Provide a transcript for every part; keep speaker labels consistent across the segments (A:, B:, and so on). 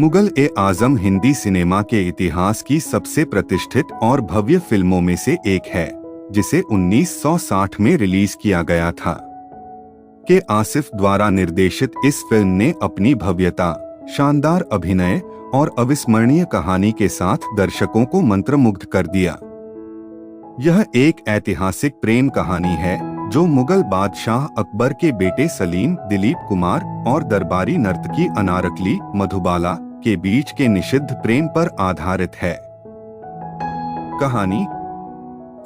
A: Mughal-e-Azam Hindi cinema के इतिहास की सबसे प्रतिष्ठित और भव्य फिल्मों में से एक है, जिसे 1960 में रिलीज किया गया था। के आसिफ द्वारा निर्देशित इस फिल्म ने अपनी भव्यता, शानदार अभिनय और अविस्मरणीय कहानी के साथ दर्शकों को मंत्रमुग्ध कर दिया। यह एक ऐतिहासिक प्रेम कहानी है जो मुगल बादशाह अकबर के बेटे सलीम, दिलीप कुमार और दरबारी नर्तकी अनारकली, मधुबाला के बीच के निषिद्ध प्रेम पर आधारित है। कहानी।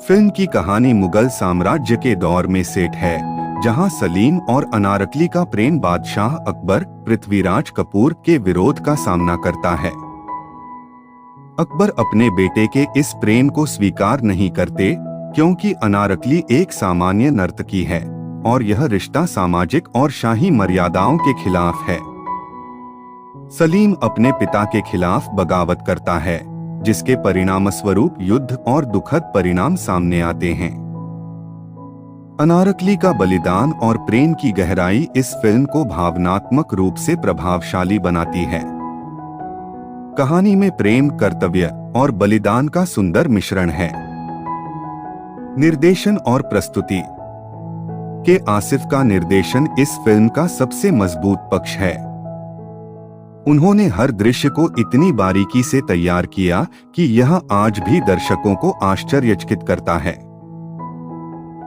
A: फिल्म की कहानी मुगल साम्राज्य के दौर में सेट है, जहां सलीम और अनारकली का प्रेम बादशाह अकबर, पृथ्वीराज कपूर के विरोध का सामना करता है। अकबर अपने बेटे के इस प्रेम को स्वीकार नहीं करते, क्योंकि अनारकली एक सामान्य नर्तकी है और यह रिश्ता सामाजिक और शाही मर्यादाओं के खिलाफ है। सलीम अपने पिता के खिलाफ बगावत करता है, जिसके परिणामस्वरूप युद्ध और दुखद परिणाम सामने आते हैं। अनारकली का बलिदान और प्रेम की गहराई इस फिल्म को भावनात्मक रूप से प्रभावशाली बनाती है। कहानी में प्रेम, कर्तव्य और बलिदान का सुंदर मिश्रण है। निर्देशन और प्रस्तुति। के आसिफ का निर्देशन इस फिल्म का सबसे मजबूत पक्ष है। उन्होंने हर दृश्य को इतनी बारीकी से तैयार किया कि यह आज भी दर्शकों को आश्चर्यचकित करता है।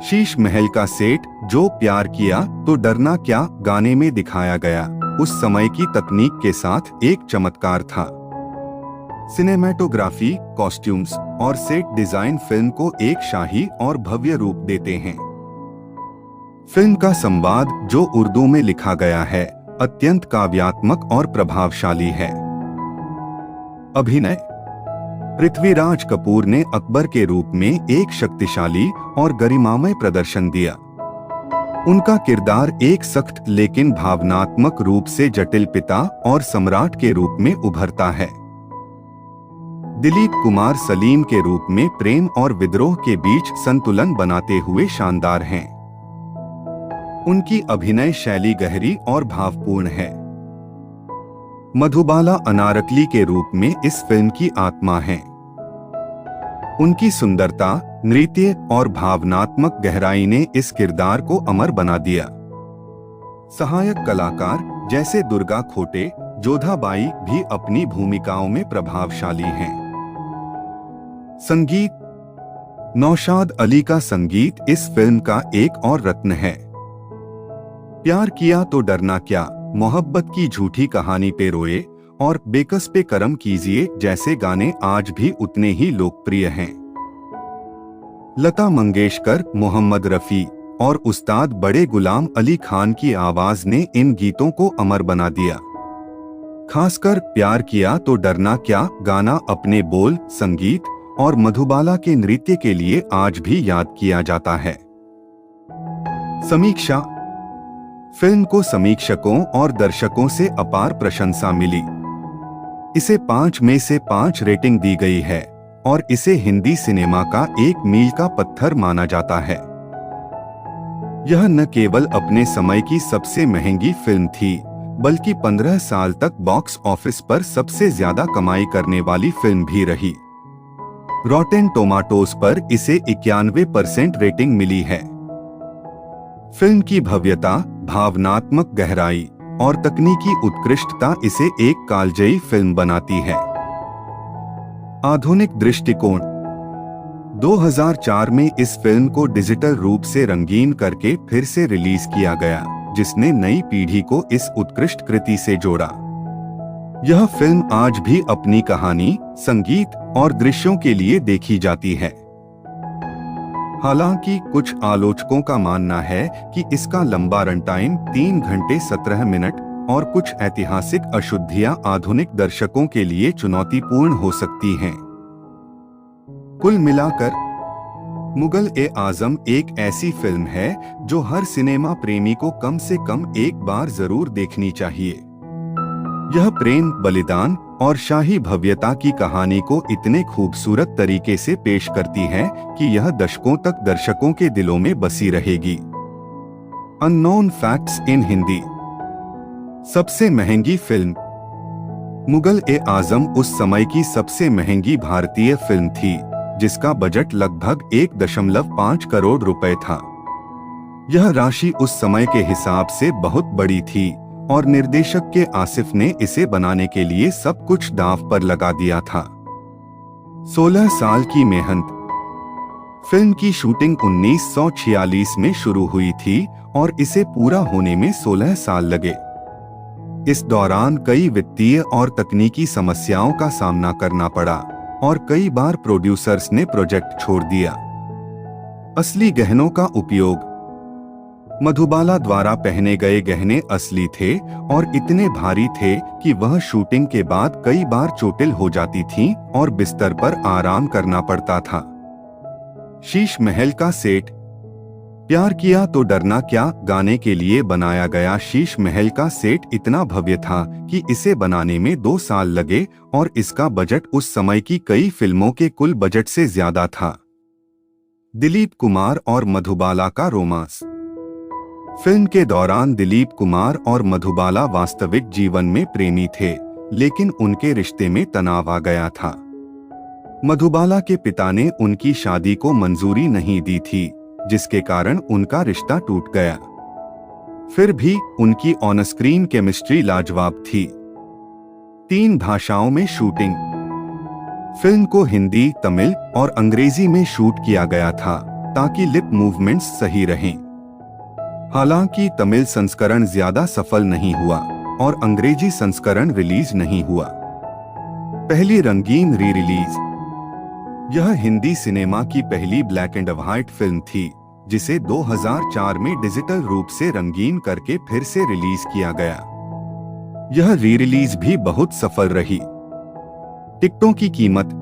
A: शीश महल का सेट, जो प्यार किया तो डरना क्या गाने में दिखाया गया, उस समय की तकनीक के साथ एक चमत्कार था। सिनेमैटोग्राफी, कॉस्ट्यूम्स और सेट डिजाइन फिल्म को एक शाही और भव्य रूप देते हैं। फिल्म का संवाद, जो उर्दू में लिखा गया है, अत्यंत काव्यात्मक और प्रभावशाली है। अभिनय। पृथ्वीराज कपूर ने अकबर के रूप में एक शक्तिशाली और गरिमामय प्रदर्शन दिया। उनका किरदार एक सख्त लेकिन भावनात्मक रूप से जटिल पिता और सम्राट के रूप में उभरता है। दिलीप कुमार सलीम के रूप में प्रेम और विद्रोह के बीच संतुलन बनाते हुए शानदार हैं। उनकी अभिनय शैली गहरी और भावपूर्ण है। मधुबाला अनारकली के रूप में इस फिल्म की आत्मा हैं। उनकी सुंदरता, नृत्य और भावनात्मक गहराई ने इस किरदार को अमर बना दिया। सहायक कलाकार जैसे दुर्गा खोटे, जोधाबाई भी अपनी भूमिकाओं में प्रभावशाली हैं। संगीत। नौशाद अली का संगीत इस फिल्म का एक और रत्न है। प्यार किया तो डरना क्या, मोहब्बत की झूठी कहानी पे रोए और बेकस पे करम कीजिए जैसे गाने आज भी उतने ही लोकप्रिय हैं। लता मंगेशकर, मोहम्मद रफी और उस्ताद बड़े गुलाम अली खान की आवाज ने इन गीतों को अमर बना दिया। खासकर प्यार किया तो डरना क्या गाना अपने बोल, संगीत और मधुबाला के नृत्य के लिए आज भी याद किया जाता है। समीक्षा। फिल्म को समीक्षकों और दर्शकों से अपार प्रशंसा मिली। इसे 5 में से 5 रेटिंग दी गई है और इसे हिंदी सिनेमा का एक मील का पत्थर माना जाता है। यह न केवल अपने समय की सबसे महंगी फिल्म थी, बल्कि 15 साल तक बॉक्स ऑफिस पर सबसे ज्यादा कमाई करने वाली फिल्म भी रही। रॉटेन टोमाटोज पर इसे 91% रेटिंग मिली है। फिल्म की भव्यता, भावनात्मक गहराई और तकनीकी उत्कृष्टता इसे एक कालजयी फिल्म बनाती है। आधुनिक दृष्टिकोण। 2004 में इस फिल्म को डिजिटल रूप से रंगीन करके फिर से रिलीज किया गया, जिसने नई पीढ़ी को इस उत्कृष्ट कृति से जोड़ा। यह फिल्म आज भी अपनी कहानी, संगीत और दृश्यों के लिए देखी जाती है। हालांकि कुछ आलोचकों का मानना है कि इसका लंबा रन टाइम 3 घंटे 17 मिनट और कुछ ऐतिहासिक अशुद्धियां आधुनिक दर्शकों के लिए चुनौतीपूर्ण हो सकती हैं। कुल मिलाकर मुगल-ए-आजम एक ऐसी फिल्म है जो हर सिनेमा प्रेमी को कम से कम एक बार जरूर देखनी चाहिए। यह प्रेम, बलिदान और शाही भव्यता की कहानी को इतने खूबसूरत तरीके से पेश करती है कि यह दशकों तक दर्शकों के दिलों में बसी रहेगी। Unknown facts in Hindi. सबसे महंगी फिल्म। मुगल ए आजम उस समय की सबसे महंगी भारतीय फिल्म थी, जिसका बजट लगभग 1.5 करोड़ रुपए था। यह राशि उस समय के हिसाब से बहुत बड़ी थी और निर्देशक के आसिफ ने इसे बनाने के लिए सब कुछ दांव पर लगा दिया था। 16 साल की मेहनत। फिल्म की शूटिंग 1946 में शुरू हुई थी और इसे पूरा होने में 16 साल लगे। इस दौरान कई वित्तीय और तकनीकी समस्याओं का सामना करना पड़ा और कई बार प्रोड्यूसर्स ने प्रोजेक्ट छोड़ दिया। असली गहनों का उपयोग। मधुबाला द्वारा पहने गए गहने असली थे और इतने भारी थे कि वह शूटिंग के बाद कई बार चोटिल हो जाती थीं और बिस्तर पर आराम करना पड़ता था। शीश महल का सेट। प्यार किया तो डरना क्या गाने के लिए बनाया गया शीश महल का सेट इतना भव्य था कि इसे बनाने में 2 साल लगे और इसका बजट उस समय की कई फिल्मों के कुल बजट से ज्यादा था। दिलीप कुमार और मधुबाला का रोमांस। फिल्म के दौरान दिलीप कुमार और मधुबाला वास्तविक जीवन में प्रेमी थे, लेकिन उनके रिश्ते में तनाव आ गया था। मधुबाला के पिता ने उनकी शादी को मंजूरी नहीं दी थी, जिसके कारण उनका रिश्ता टूट गया। फिर भी उनकी ऑन स्क्रीन केमिस्ट्री लाजवाब थी। 3 भाषाओं में शूटिंग। फिल्म को हिंदी, तमिल और अंग्रेजी में शूट किया गया था ताकि लिप मूवमेंट्स सही रहें। हालांकि तमिल संस्करण ज्यादा सफल नहीं हुआ और अंग्रेजी संस्करण रिलीज नहीं हुआ। पहली रंगीन री रिलीज। यह हिंदी सिनेमा की पहली ब्लैक एंड व्हाइट फिल्म थी, जिसे 2004 में डिजिटल रूप से रंगीन करके फिर से रिलीज किया गया। यह री रिलीज भी बहुत सफल रही। टिकटों की कीमत।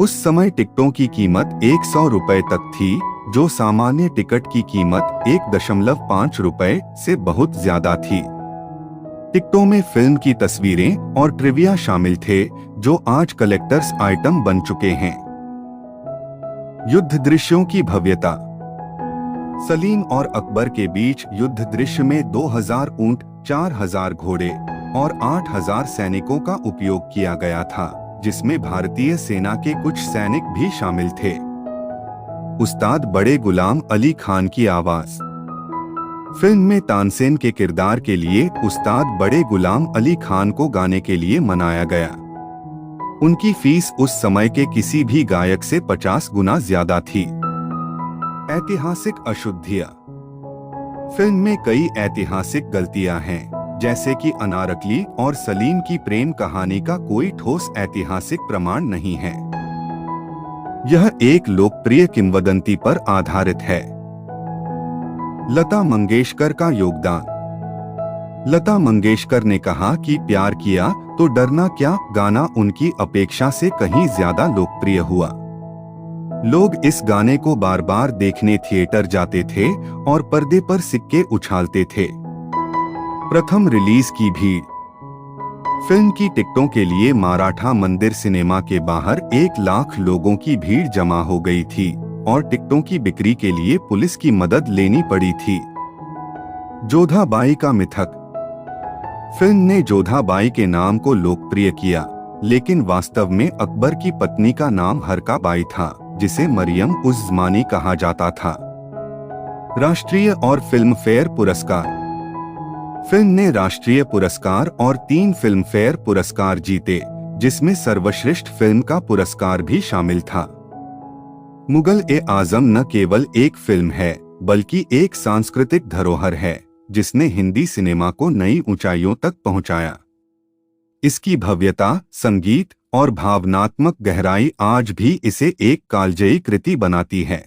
A: उस समय टिकटों की कीमत 100 रुपए तक थी, जो सामान्य टिकट की कीमत 1.5 रुपए से बहुत ज्यादा थी। टिकटों में फिल्म की तस्वीरें और ट्रिविया शामिल थे, जो आज कलेक्टर्स आइटम बन चुके हैं। युद्ध दृश्यों की भव्यता। सलीम और अकबर के बीच युद्ध दृश्य में 2000 ऊंट, 4000 घोड़े और 8000 सैनिकों का उपयोग किया गया था, जिसमें भारतीय सेना के कुछ सैनिक भी शामिल थे। उस्ताद बड़े गुलाम अली खान की आवाज। फिल्म में तानसेन के किरदार के लिए उस्ताद बड़े गुलाम अली खान को गाने के लिए मनाया गया। उनकी फीस उस समय के किसी भी गायक से 50 गुना ज्यादा थी। ऐतिहासिक अशुद्धियां। फिल्म में कई ऐतिहासिक गलतियां हैं, जैसे कि अनारकली और सलीम की प्रेम कहानी का कोई ठोस ऐतिहासिक प्रमाण नहीं है। यह एक लोकप्रिय किंवदंती पर आधारित है। लता मंगेशकर का योगदान। लता मंगेशकर ने कहा कि प्यार किया तो डरना क्या गाना उनकी अपेक्षा से कहीं ज्यादा लोकप्रिय हुआ। लोग इस गाने को बार बार देखने थिएटर जाते थे और पर्दे पर सिक्के उछालते थे। प्रथम रिलीज की भीड़। फिल्म की टिकटों के लिए मराठा मंदिर सिनेमा के बाहर 1 लाख लोगों की भीड़ जमा हो गई थी और टिकटों की बिक्री के लिए पुलिस की मदद लेनी पड़ी थी। जोधाबाई का मिथक। फिल्म ने जोधाबाई के नाम को लोकप्रिय किया, लेकिन वास्तव में अकबर की पत्नी का नाम हरका बाई था, जिसे मरियम उज़ ज़मानी कहा जाता था। राष्ट्रीय और फिल्म फेयर पुरस्कार। फिल्म ने राष्ट्रीय पुरस्कार और 3 फिल्म फेयर पुरस्कार जीते, जिसमें सर्वश्रेष्ठ फिल्म का पुरस्कार भी शामिल था। मुगल ए आजम न केवल एक फिल्म है, बल्कि एक सांस्कृतिक धरोहर है, जिसने हिंदी सिनेमा को नई ऊंचाइयों तक पहुंचाया। इसकी भव्यता, संगीत और भावनात्मक गहराई आज भी इसे एक कालजयी कृति बनाती है।